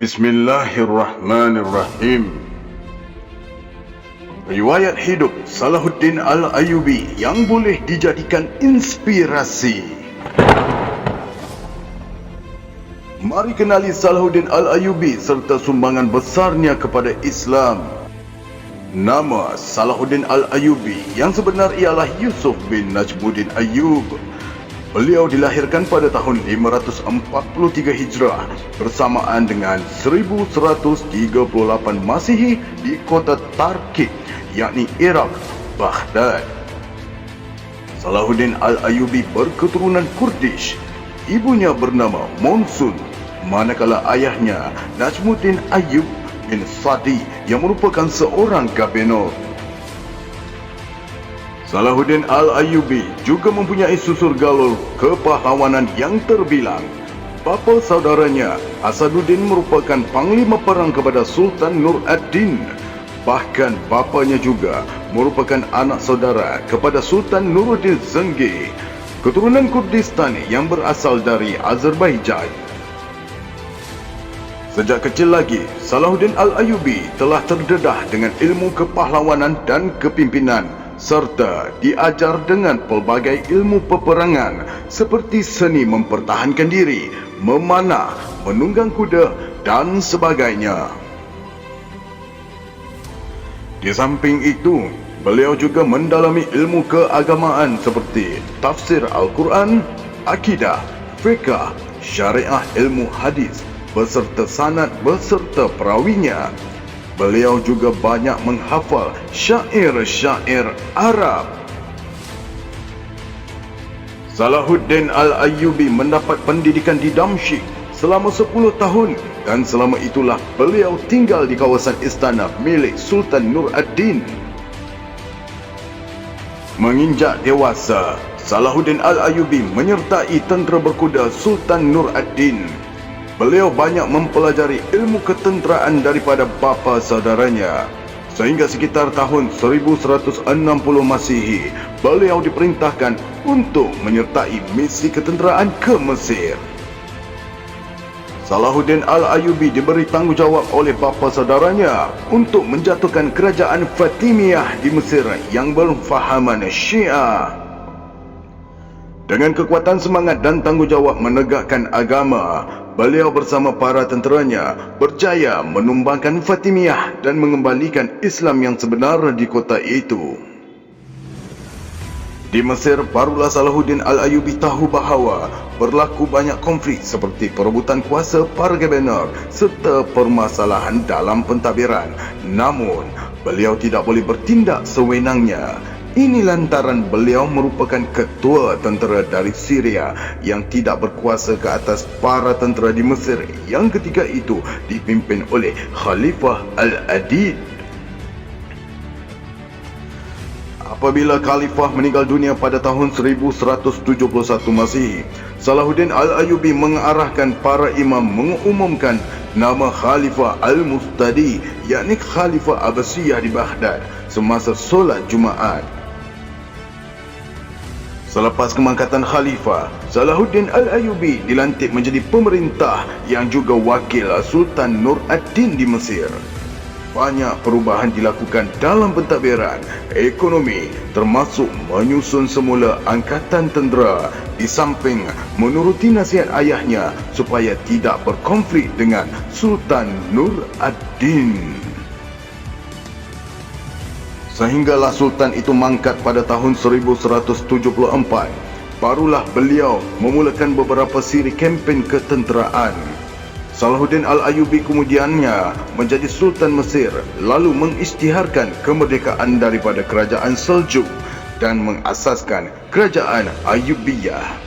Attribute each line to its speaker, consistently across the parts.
Speaker 1: Bismillahirrahmanirrahim. Riwayat hidup Salahuddin Al-Ayyubi yang boleh dijadikan inspirasi. Mari kenali Salahuddin Al-Ayyubi serta sumbangan besarnya kepada Islam. Nama Salahuddin Al-Ayyubi yang sebenar ialah Yusuf bin Najmuddin Ayyub. Beliau dilahirkan pada tahun 543 Hijrah bersamaan dengan 1138 Masihi di kota Tarkik, yakni Iraq, Baghdad. Salahuddin Al-Ayyubi berketurunan Kurdish. Ibunya bernama Monsun, manakala ayahnya Najmuddin Ayyub bin Sadi yang merupakan seorang gubernur. Salahuddin Al-Ayyubi juga mempunyai susur galur kepahlawanan yang terbilang. Bapa saudaranya, Asaduddin, merupakan panglima perang kepada Sultan Nur ad-Din. Bahkan bapanya juga merupakan anak saudara kepada Sultan Nuruddin Zengi, keturunan Kurdistan yang berasal dari Azerbaijan. Sejak kecil lagi, Salahuddin Al-Ayyubi telah terdedah dengan ilmu kepahlawanan dan kepimpinan, serta diajar dengan pelbagai ilmu peperangan seperti seni mempertahankan diri, memanah, menunggang kuda dan sebagainya. Di samping itu, beliau juga mendalami ilmu keagamaan seperti tafsir Al-Quran, akidah, fiqh, syariah, ilmu hadis, beserta sanad beserta perawinya. Beliau juga banyak menghafal syair-syair Arab. Salahuddin Al-Ayyubi mendapat pendidikan di Damsyik selama 10 tahun dan selama itulah beliau tinggal di kawasan istana milik Sultan Nur ad-Din. Menginjak dewasa, Salahuddin Al-Ayyubi menyertai tentera berkuda Sultan Nur ad-Din. Beliau banyak mempelajari ilmu ketenteraan daripada bapa saudaranya. Sehingga sekitar tahun 1160 Masihi, beliau diperintahkan untuk menyertai misi ketenteraan ke Mesir. Salahuddin Al-Ayyubi diberi tanggungjawab oleh bapa saudaranya untuk menjatuhkan kerajaan Fatimiyah di Mesir yang berfahaman Syiah. Dengan kekuatan semangat dan tanggungjawab menegakkan agama, beliau bersama para tenteranya berjaya menumbangkan Fatimiyah dan mengembalikan Islam yang sebenar di kota itu. Di Mesir, barulah Salahuddin Al-Ayyubi tahu bahawa berlaku banyak konflik seperti perebutan kuasa para gubernur serta permasalahan dalam pentadbiran. Namun, beliau tidak boleh bertindak sewenangnya. Ini lantaran beliau merupakan ketua tentera dari Syria yang tidak berkuasa ke atas para tentera di Mesir yang ketika itu dipimpin oleh Khalifah Al-Adid. Apabila Khalifah meninggal dunia pada tahun 1171 Masihi, Salahuddin Al-Ayyubi mengarahkan para imam mengumumkan nama Khalifah Al-Mustadi, yakni Khalifah Abbasiyah di Baghdad semasa solat Jumaat. Selepas kemangkatan Khalifah, Salahuddin Al-Ayyubi dilantik menjadi pemerintah yang juga wakil Sultan Nur ad-Din di Mesir. Banyak perubahan dilakukan dalam pentadbiran, ekonomi, termasuk menyusun semula angkatan tentera di samping menuruti nasihat ayahnya supaya tidak berkonflik dengan Sultan Nur ad-Din. Sehinggalah Sultan itu mangkat pada tahun 1174. Barulah beliau memulakan beberapa siri kempen ketenteraan. Salahuddin Al-Ayyubi kemudiannya menjadi Sultan Mesir, lalu mengisytiharkan kemerdekaan daripada kerajaan Seljuk dan mengasaskan kerajaan Ayyubiyah.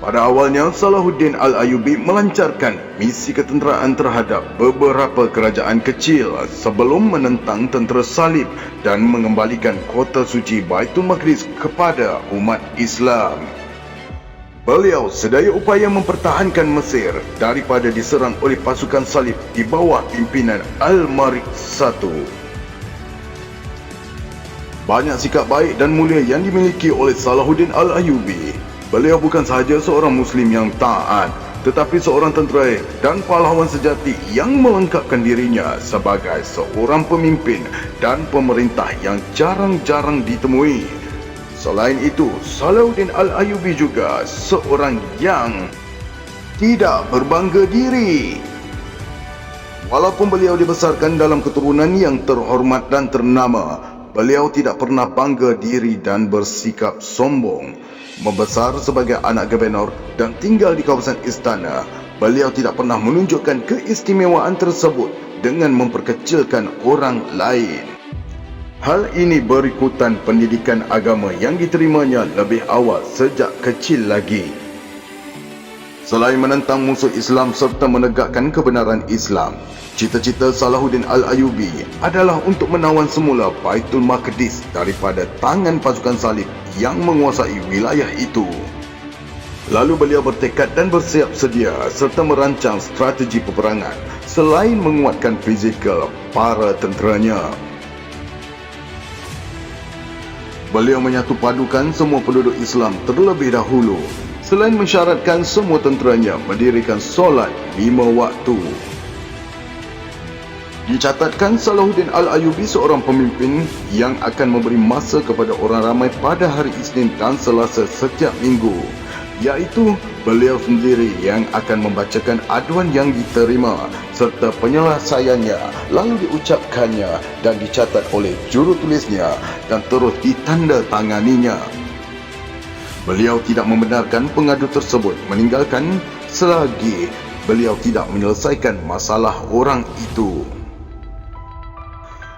Speaker 1: Pada awalnya, Salahuddin Al-Ayyubi melancarkan misi ketenteraan terhadap beberapa kerajaan kecil sebelum menentang tentera Salib dan mengembalikan kota suci Baitul Maqdis kepada umat Islam. Beliau sedaya upaya mempertahankan Mesir daripada diserang oleh pasukan Salib di bawah pimpinan Al-Malik I. Banyak sikap baik dan mulia yang dimiliki oleh Salahuddin Al-Ayyubi. Beliau bukan sahaja seorang Muslim yang taat, tetapi seorang tentera dan pahlawan sejati yang melengkapkan dirinya sebagai seorang pemimpin dan pemerintah yang jarang-jarang ditemui. Selain itu, Salahuddin Al-Ayyubi juga seorang yang tidak berbangga diri. Walaupun beliau dibesarkan dalam keturunan yang terhormat dan ternama, beliau tidak pernah bangga diri dan bersikap sombong. Membesar sebagai anak gubernur dan tinggal di kawasan istana, beliau tidak pernah menunjukkan keistimewaan tersebut dengan memperkecilkan orang lain. Hal ini berikutan pendidikan agama yang diterimanya lebih awal sejak kecil lagi. Selain menentang musuh Islam serta menegakkan kebenaran Islam, cita-cita Salahuddin Al-Ayyubi adalah untuk menawan semula Baitul Maqdis daripada tangan pasukan Salib yang menguasai wilayah itu. Lalu beliau bertekad dan bersiap sedia serta merancang strategi peperangan selain menguatkan fizikal para tenteranya. Beliau menyatu padukan semua penduduk Islam terlebih dahulu, selain mensyaratkan semua tenteranya mendirikan solat 5 waktu. Dicatatkan Salahuddin Al-Ayyubi seorang pemimpin yang akan memberi masa kepada orang ramai pada hari Isnin dan Selasa setiap minggu, iaitu beliau sendiri yang akan membacakan aduan yang diterima serta penyelesaiannya lalu diucapkannya dan dicatat oleh jurutulisnya dan terus ditandatanganinya. Beliau tidak membenarkan pengadu tersebut meninggalkan selagi beliau tidak menyelesaikan masalah orang itu.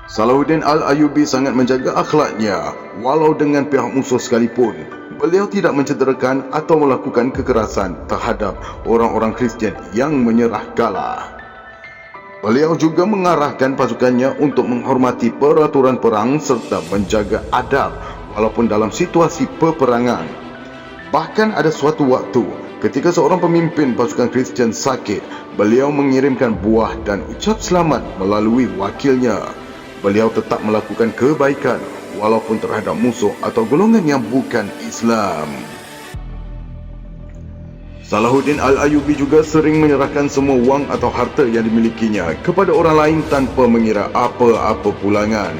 Speaker 1: Salahuddin Al-Ayyubi sangat menjaga akhlaknya walau dengan pihak musuh sekalipun. Beliau tidak mencederakan atau melakukan kekerasan terhadap orang-orang Kristian yang menyerah kalah. Beliau juga mengarahkan pasukannya untuk menghormati peraturan perang serta menjaga adab walaupun dalam situasi peperangan. Bahkan ada suatu waktu ketika seorang pemimpin pasukan Kristian sakit, beliau mengirimkan buah dan ucap selamat melalui wakilnya. Beliau tetap melakukan kebaikan walaupun terhadap musuh atau golongan yang bukan Islam. Salahuddin Al-Ayyubi juga sering menyerahkan semua wang atau harta yang dimilikinya kepada orang lain tanpa mengira apa-apa pulangan.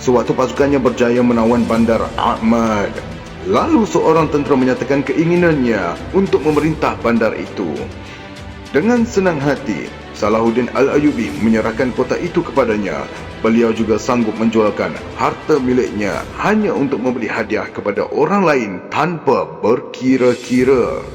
Speaker 1: Sewaktu pasukannya berjaya menawan bandar Ahmad, lalu seorang tentera menyatakan keinginannya untuk memerintah bandar itu. Dengan senang hati, Salahuddin Al-Ayyubi menyerahkan kota itu kepadanya. Beliau juga sanggup menjualkan harta miliknya hanya untuk memberi hadiah kepada orang lain tanpa berkira-kira.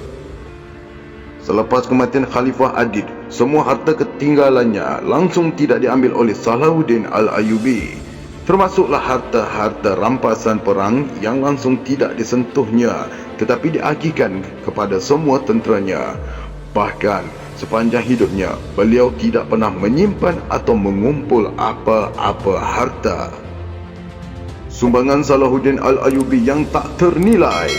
Speaker 1: Selepas kematian Khalifah Adid, semua harta ketinggalannya langsung tidak diambil oleh Salahuddin Al-Ayyubi, termasuklah harta-harta rampasan perang yang langsung tidak disentuhnya tetapi diagihkan kepada semua tenteranya. Bahkan sepanjang hidupnya, beliau tidak pernah menyimpan atau mengumpul apa-apa harta. Sumbangan Salahuddin Al-Ayyubi yang tak ternilai.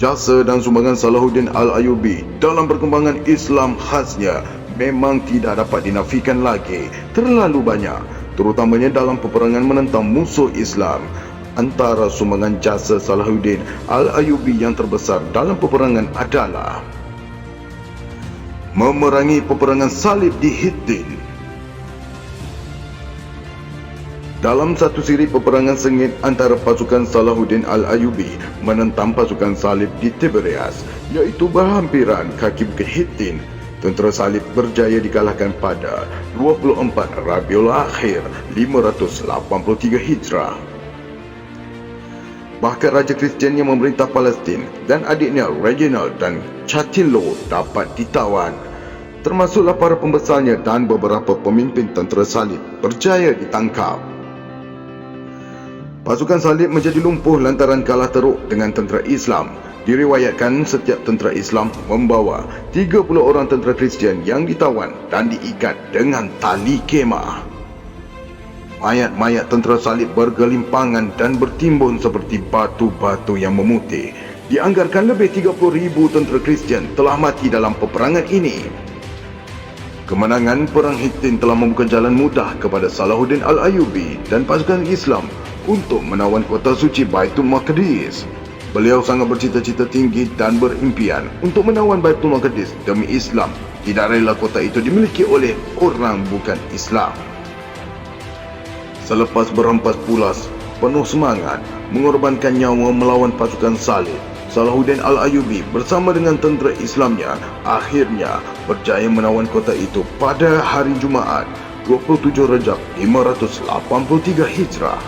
Speaker 1: Jasa dan sumbangan Salahuddin Al-Ayyubi dalam perkembangan Islam khasnya memang tidak dapat dinafikan lagi. Terlalu banyak, terutamanya dalam peperangan menentang musuh Islam. Antara sumbangan jasa Salahuddin Al-Ayyubi yang terbesar dalam peperangan adalah memerangi peperangan salib di Hittin. Dalam satu siri peperangan sengit antara pasukan Salahuddin Al-Ayyubi menentang pasukan salib di Tiberias, iaitu berhampiran kaki bukit Hittin, tentera salib berjaya dikalahkan pada 24 Rabiul Akhir 583 Hijrah. Bahkan Raja Kristian yang memerintah Palestin dan adiknya Reginald dan Chatillo dapat ditawan. Termasuklah para pembesarnya dan beberapa pemimpin tentera salib berjaya ditangkap. Pasukan salib menjadi lumpuh lantaran kalah teruk dengan tentera Islam. Diriwayatkan setiap tentera Islam membawa 30 orang tentera Kristian yang ditawan dan diikat dengan tali kemah. Mayat-mayat tentera salib bergelimpangan dan bertimbun seperti batu-batu yang memutih. Dianggarkan lebih 30,000 tentera Kristian telah mati dalam peperangan ini. Kemenangan Perang Hittin telah membuka jalan mudah kepada Salahuddin Al-Ayyubi dan pasukan Islam untuk menawan kota suci Baitul Maqdis. Beliau sangat bercita-cita tinggi dan berimpian untuk menawan Baitul Maqdis demi Islam. Tidak rela kota itu dimiliki oleh orang bukan Islam. Selepas berhempas pulas, penuh semangat, mengorbankan nyawa melawan pasukan salib, Salahuddin Al-Ayyubi bersama dengan tentera Islamnya akhirnya berjaya menawan kota itu pada hari Jumaat 27 Rejab 583 Hijrah.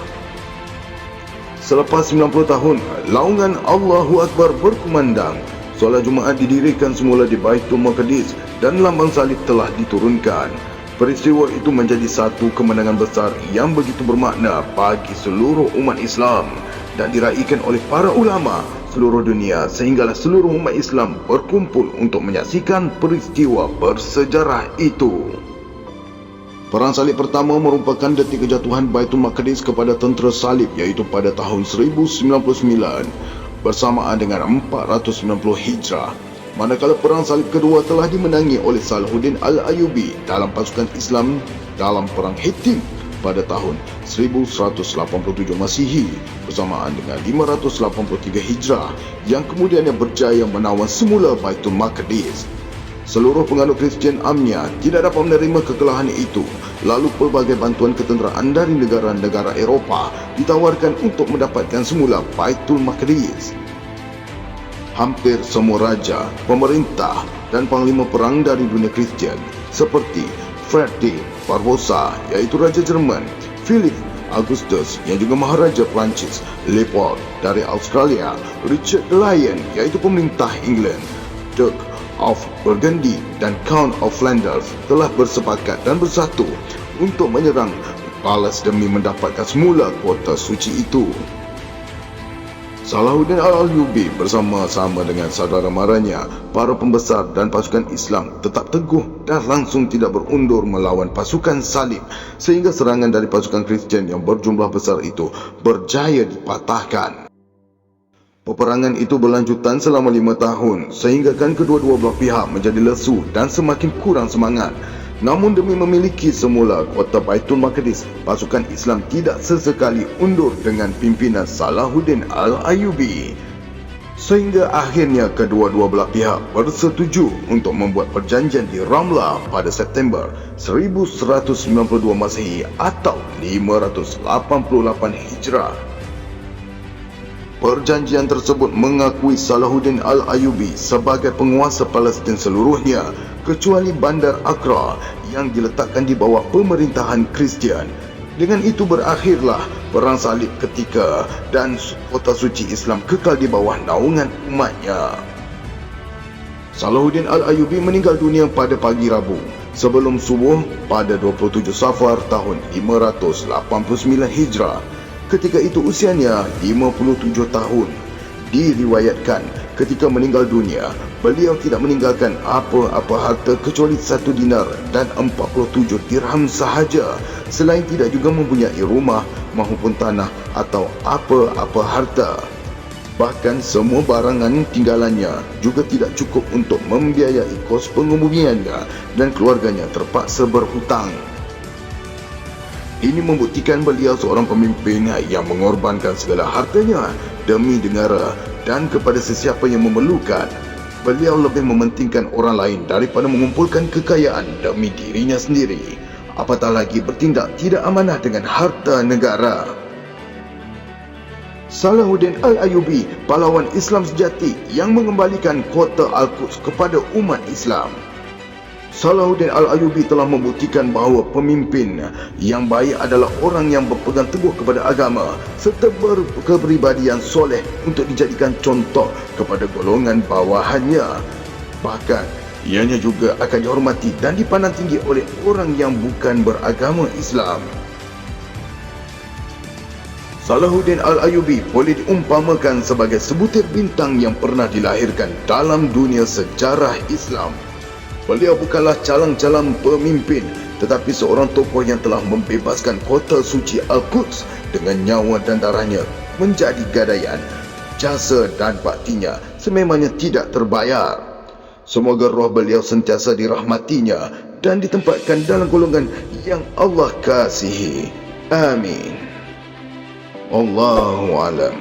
Speaker 1: Selepas 90 tahun, laungan Allahu Akbar berkumandang. Solat Jumaat didirikan semula di Baitul Maqdis dan lambang salib telah diturunkan. Peristiwa itu menjadi satu kemenangan besar yang begitu bermakna bagi seluruh umat Islam dan diraikan oleh para ulama seluruh dunia sehinggalah seluruh umat Islam berkumpul untuk menyaksikan peristiwa bersejarah itu. Perang salib pertama merupakan detik kejatuhan Baitul Maqdis kepada tentera salib iaitu pada tahun 1099 bersamaan dengan 490 Hijrah. Manakala perang salib kedua telah dimenangi oleh Salahuddin Al-Ayyubi dalam pasukan Islam dalam perang Hittim pada tahun 1187 Masihi bersamaan dengan 583 Hijrah yang kemudiannya berjaya menawan semula Baitul Maqdis. Seluruh penganut Kristian Amnya tidak dapat menerima kekalahan itu. Lalu pelbagai bantuan ketenteraan dari negara-negara Eropah ditawarkan untuk mendapatkan semula Baitul Maqdis. Hampir semua raja, pemerintah dan panglima perang dari dunia Kristian seperti Friedrich Barbarossa iaitu Raja Jerman, Philip Augustus yang juga Maharaja Perancis, Leopold dari Australia, Richard the Lion iaitu pemerintah England, Duke of Burgundy dan Count of Flanders telah bersepakat dan bersatu untuk menyerang balas demi mendapatkan semula kota suci itu. Salahuddin Al-Ayyubi bersama-sama dengan saudara maranya, para pembesar dan pasukan Islam tetap teguh dan langsung tidak berundur melawan pasukan salib sehingga serangan dari pasukan Kristian yang berjumlah besar itu berjaya dipatahkan. Peperangan itu berlanjutan selama 5 tahun sehinggakan kedua-dua belah pihak menjadi lesu dan semakin kurang semangat. Namun demi memiliki semula kota Baitul Maqdis, pasukan Islam tidak sesekali undur dengan pimpinan Salahuddin Al-Ayyubi. Sehingga akhirnya kedua-dua belah pihak bersetuju untuk membuat perjanjian di Ramlah pada September 1192 Masehi atau 588 Hijrah. Perjanjian tersebut mengakui Salahuddin Al-Ayyubi sebagai penguasa Palestin seluruhnya kecuali Bandar Accra yang diletakkan di bawah pemerintahan Kristian. Dengan itu berakhirlah perang salib ketiga dan kota suci Islam kekal di bawah naungan umatnya. Salahuddin Al-Ayyubi meninggal dunia pada pagi Rabu sebelum subuh pada 27 Safar tahun 589 Hijrah. Ketika itu usianya 57 tahun. Diriwayatkan ketika meninggal dunia, beliau tidak meninggalkan apa-apa harta kecuali 1 dinar dan 47 dirham sahaja. Selain tidak juga mempunyai rumah maupun tanah atau apa-apa harta. Bahkan semua barangan tinggalannya juga tidak cukup untuk membiayai kos pengebumiannya dan keluarganya terpaksa berhutang. Ini membuktikan beliau seorang pemimpin yang mengorbankan segala hartanya demi negara dan kepada sesiapa yang memerlukan. Beliau lebih mementingkan orang lain daripada mengumpulkan kekayaan demi dirinya sendiri. Apatah lagi bertindak tidak amanah dengan harta negara. Salahuddin Al-Ayyubi, pahlawan Islam sejati yang mengembalikan kota Al-Quds kepada umat Islam. Salahuddin Al-Ayyubi telah membuktikan bahawa pemimpin yang baik adalah orang yang berpegang teguh kepada agama serta berkepribadian soleh untuk dijadikan contoh kepada golongan bawahannya. Bahkan, ianya juga akan dihormati dan dipandang tinggi oleh orang yang bukan beragama Islam. Salahuddin Al-Ayyubi boleh diumpamakan sebagai sebutir bintang yang pernah dilahirkan dalam dunia sejarah Islam. Beliau bukanlah calang-calang pemimpin tetapi seorang tokoh yang telah membebaskan kota suci Al-Quds dengan nyawa dan darahnya menjadi gadaian. Jasa dan baktinya sememangnya tidak terbayar. Semoga roh beliau sentiasa dirahmatinya dan ditempatkan dalam golongan yang Allah kasihi. Amin. Allahu a'lam.